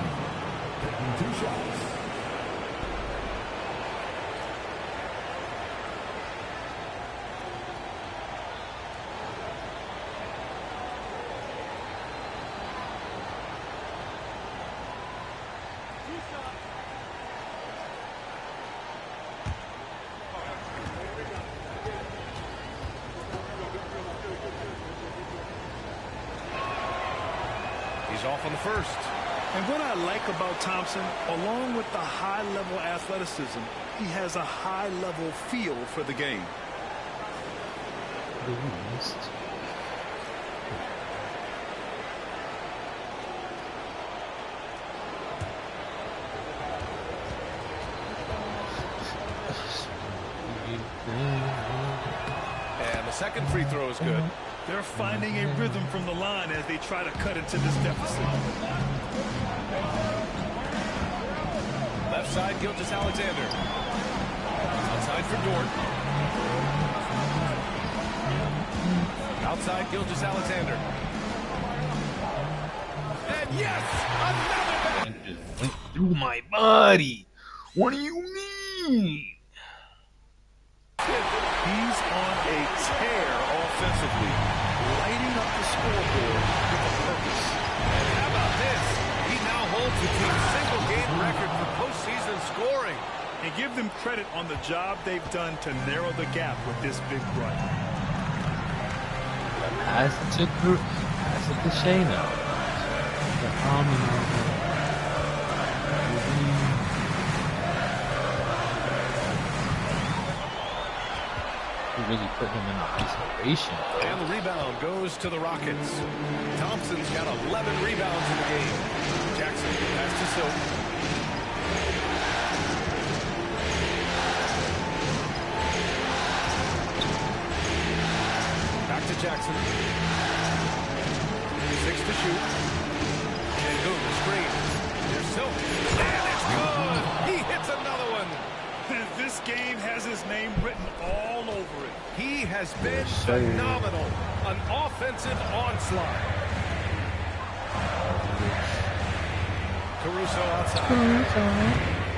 Taking 2 shots. He's off on the first. And what I like about Thompson, along with the high-level athleticism, he has a high-level feel for the game. And the second free throw is good. They're finding a rhythm from the line as they try to cut into this deficit. Left side, Gilgeous-Alexander. Outside for Dort. Outside, Gilgeous-Alexander. And yes! Another back! And just went through my body. What do you mean? He's on a tear offensively, lighting up the scoreboard with a purpose. And how about this? He now holds the team's single-game record for postseason scoring. And give them credit on the job they've done to narrow the gap with this big run. Pass it to Shayna. Really put him in isolation. And the rebound goes to the Rockets. Thompson's got 11 rebounds in the game. Jackson pass to Silk. Back to Jackson. 6 to shoot. And boom, screen. There's Silk. And it's good. He hits another one. This game has his name written all over it. He has been phenomenal. An offensive onslaught. Caruso outside.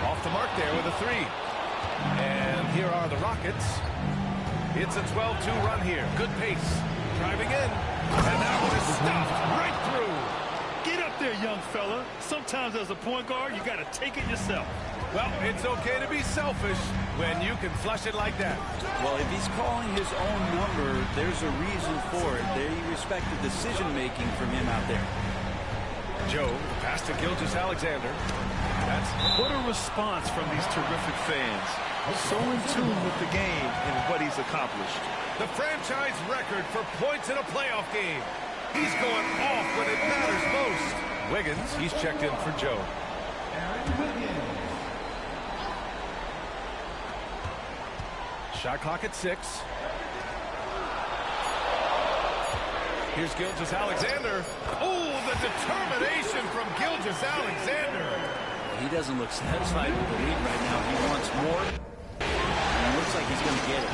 Off the mark there with a 3. And here are the Rockets. It's a 12-2 run here. Good pace. Driving in. And that one is stuffed right through. Get up there, young fella. Sometimes as a point guard, you got to take it yourself. Well, it's okay to be selfish when you can flush it like that. Well, if he's calling his own number, there's a reason for it. They respect the decision-making from him out there. Joe, pass to Gilgeous-Alexander. What a response from these terrific fans. So in tune with the game and what he's accomplished. The franchise record for points in a playoff game. He's going off when it matters most. Wiggins, he's checked in for Joe. Shot clock at 6. Here's Gilgeous-Alexander. Oh, the determination from Gilgeous-Alexander. He doesn't look satisfied with the lead right now. He wants more. And it looks like he's going to get it.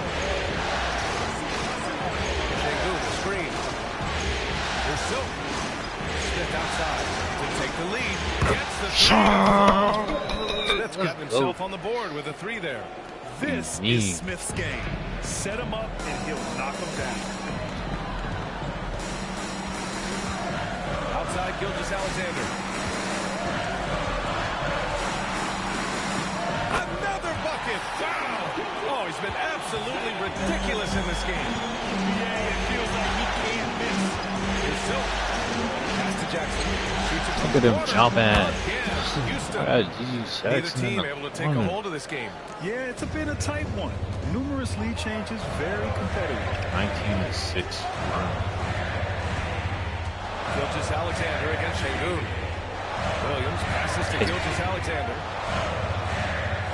Shengu, the screen. Here's Silk. Smith outside to take the lead. Gets the 3. Smith's gotten himself on the board with a 3 there. This is Smith's game. Set him up and he'll knock him down. Outside Gilgeous-Alexander. Another bucket. Wow. Oh, he's been absolutely ridiculous in this game. Yeah, it feels like he can't miss. Here's Silk. Pass to Jackson. Look at him jumping. Again. Houston, neither team able to take a hold of this game. Yeah, it's been a tight one. Numerous lead changes, very competitive. 19-6. Gilgeous Alexander against Şengün. Williams passes to Gilgeous Alexander.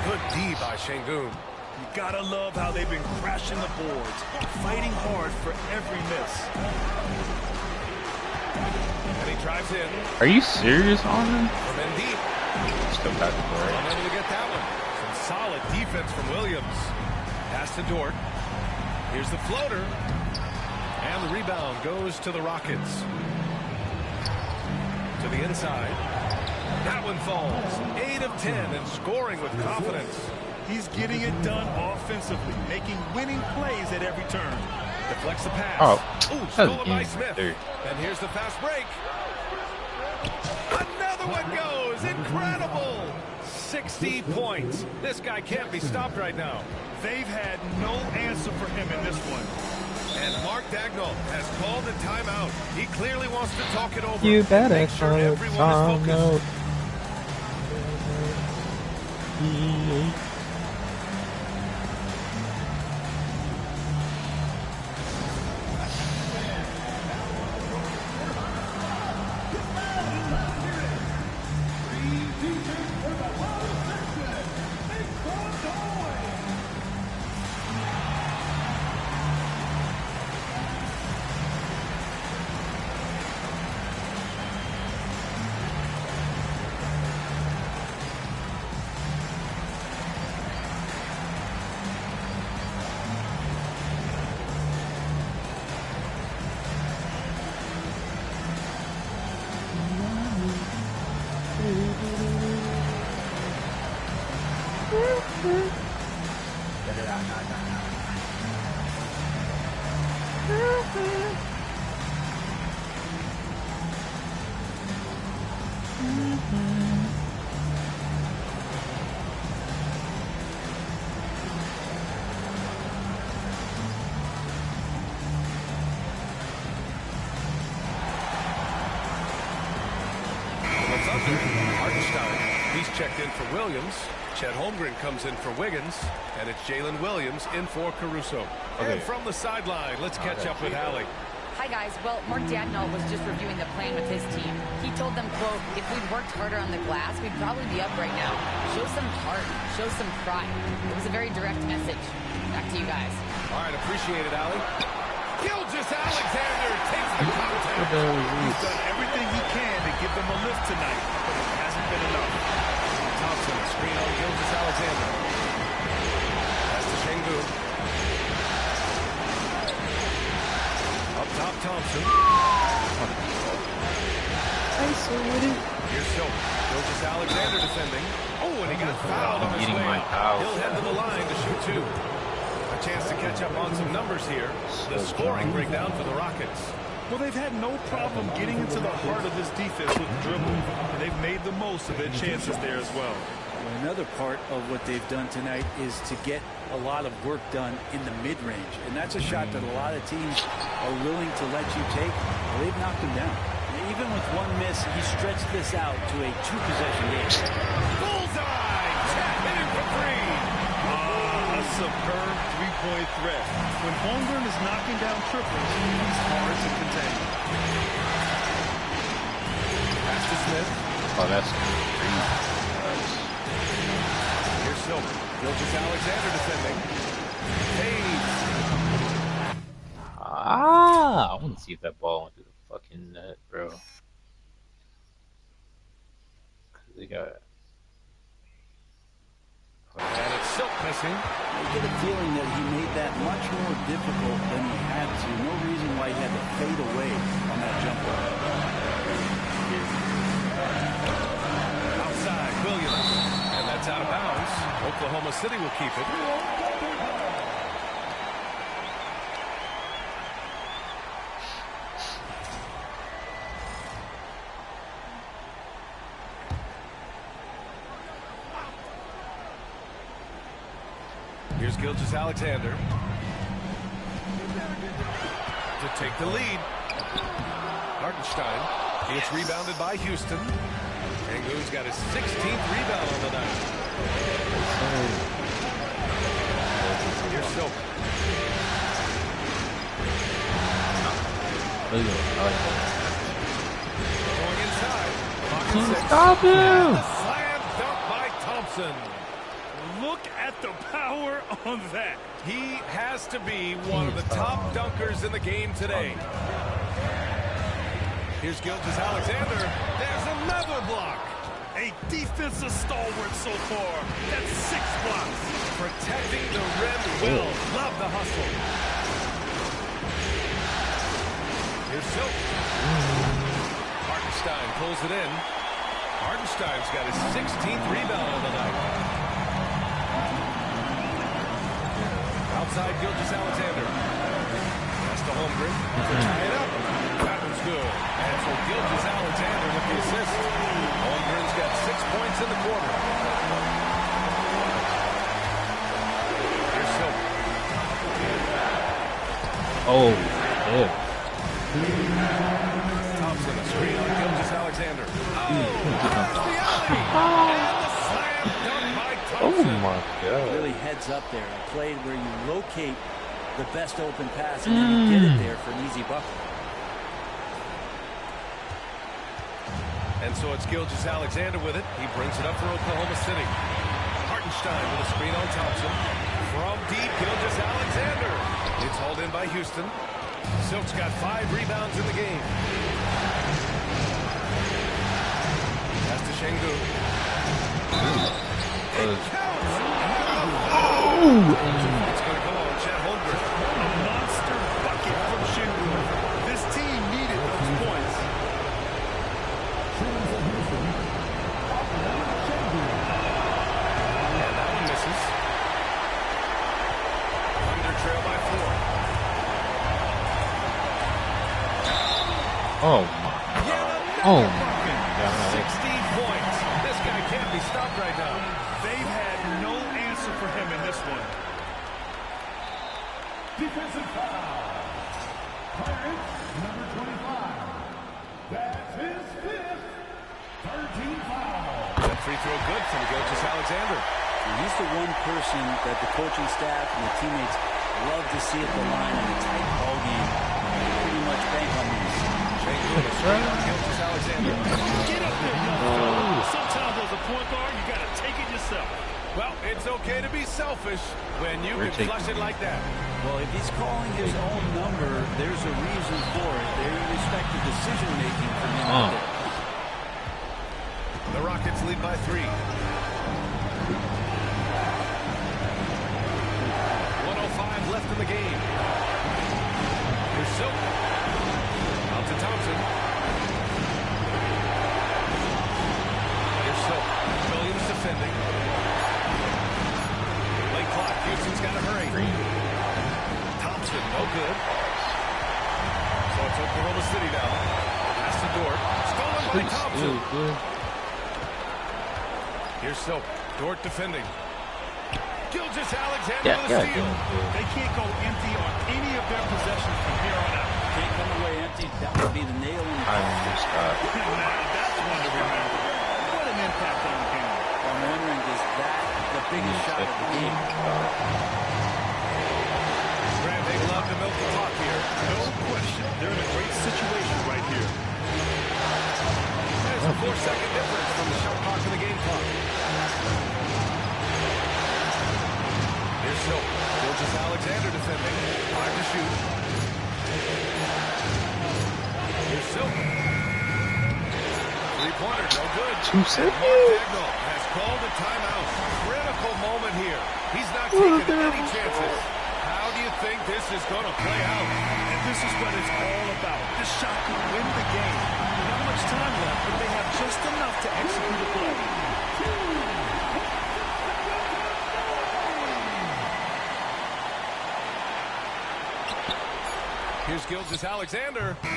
Good D by Şengün. You gotta love how they've been crashing the boards, fighting hard for every miss. And he drives in. Are you serious on him? From in deep. Still got the ball. Unable to get that one. Some solid defense from Williams. Pass to Dort. Here's the floater. And the rebound goes to the Rockets. To the inside. That one falls. 8 of 10 and scoring with confidence. He's getting it done offensively, making winning plays at every turn. Deflects the pass. Oh, ooh, stolen by Smith. And here's the fast break. Another one goes. Incredible. 60 points. This guy can't be stopped right now. They've had no answer for him in this one. And Mark Dagnall has called a timeout. He clearly wants to talk it over. You better make sure everyone is focused. He's checked in for Williams. Chet Holmgren comes in for Wiggins. And it's Jalen Williams in for Caruso. And from the sideline, let's catch up with Allie. Hi, guys. Well, Mark Dagnall was just reviewing the plan with his team. He told them, quote, if we'd worked harder on the glass, we'd probably be up right now. Show some heart. Show some pride. It was a very direct message. Back to you guys. All right, appreciate it, Allie. Gilgeous Alexander takes the contact. He's done everything he can to give them a lift tonight, but it hasn't been enough. Thompson, screen on Gilgeous Alexander. Pass to Şengün. Up top, Thompson. Here's Silk. Gilgeous Alexander defending. Oh, and he got fouled on his way out. He'll head to the line to shoot two. A chance to catch up on some numbers here. The scoring breakdown for the Rockets. Well, they've had no problem getting into the heart of this defense with dribble, and they've made the most of their chances there as well. Another part of what they've done tonight is to get a lot of work done in the mid-range, and that's a shot that a lot of teams are willing to let you take. Well, they've knocked him down. And even with one miss, he stretched this out to a two-possession game. Bullseye! Chet hitting for three! A superb three-point threat. When Holmgren is knocking down triples, he's hard to contain. Pass to Smith. Oh, that's crazy. Here's Silver. Gilgeous Alexander defending. Hayes. I want to see if that ball went through the fucking net, bro. Cause they got. And it's Silk missing. I get a feeling that he made that much more difficult than he had to. No reason why he had to fade away on that jumper. Outside, Williams. And that's out of bounds. Oklahoma City will keep it. Here's Gilgeous Alexander to take the lead. Hartenstein gets rebounded by Houston. Shengu's got his 16th rebound on the night. Here's Silk. Going inside. Stop him! Slam dunk by Thompson. Look at the power on that. He has to be one of the top dunkers in the game today. Here's Gilgeous-Alexander. There's another block. A defensive stalwart so far. That's 6 blocks. Protecting the rim well. Love the hustle. Here's Silk. Hartenstein pulls it in. Hartenstein's got his 16th rebound of the night. Outside Gilgeous-Alexander. That's to Holmgren. Tie it up. That one's good. And so Gilgeous-Alexander with the assist. Holmgren's got 6 points in the quarter. Here's Silk. Oh, yeah. Thompson, a screen on Gilgeous-Alexander. And the slam dunk by Thompson. Oh my God. Really heads up there. A play where you locate the best open pass and then you get it there for an easy bucket. And so it's Gilgeous-Alexander with it. He brings it up for Oklahoma City. Hartenstein with a screen on Thompson. From deep, Gilgeous-Alexander. It's hauled in by Houston. Silk's got 5 rebounds in the game. That's to Shengu. It counts. It's going to go on Chet Holmgren. A monster bucket from Shengu. This team needed those points. And that one misses. Thunder trail by 4. Oh my God. Oh my God. 16 points. This guy can't be stopped right now. They've had no answer for him in this one. Defensive foul. Clarence, number 25. That's his 5th. 13 foul. That free throw good from Gilgeous-Alexander. And he's the one person that the coaching staff and the teammates love to see at the line in a tight ball game. Pretty much bank on these. Gilgeous-Alexander. Get up there, young fella. Sometimes as a point guard, you got to take it yourself. Well, it's okay to be selfish when you can flush it like that. Well, if he's calling his own number, there's a reason for it. They respect the decision-making from him out there. The Rockets lead by 3. 1:05 left in the game. Here's Silk. Out to Thompson. Here's Silk. Williams defending. Late clock. Houston's got to hurry. Thompson, no good. So it's Oklahoma City now. Pass to Dort. Stolen by Thompson. Here's Silk. Dort defending. Gilgeous-Alexander with a steal. They can't go empty on any of their possessions from here on out. Can't come away empty. That would be the nail in the coffin. Now that's one to remember. What an impact on the game. I'm wondering, is that the biggest shot of the game? Grant, they love to milk the clock here. No question. They're in a great situation right here. There's a 4-second difference from the shot clock to the game clock. Here's Silk. Gilgeous-Alexander defending. 5 to shoot. Here's Silk. Three-pointer, no good. 2 seconds. Mark Dagnall has called a timeout. Critical moment here. He's not taking any chances. How do you think this is going to play out? And this is what it's all about. This shot could win the game. Not much time left, but they have just enough to execute a play. Here's Gilgeous-Alexander. Oh, the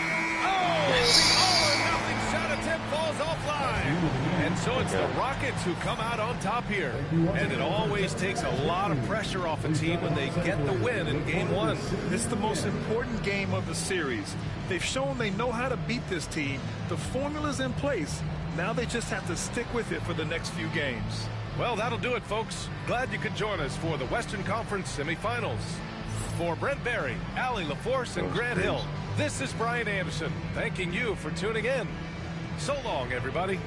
all-or-nothing shot attempt falls offline. And So it's the Rockets who come out on top here. And it always takes a lot of pressure off a team when they get the win in Game 1. This is the most important game of the series. They've shown they know how to beat this team. The formula's in place. Now they just have to stick with it for the next few games. Well, that'll do it, folks. Glad you could join us for the Western Conference semifinals. For Brent Barry, Allie LaForce, and Grant Hill, this is Brian Anderson, thanking you for tuning in. So long, everybody.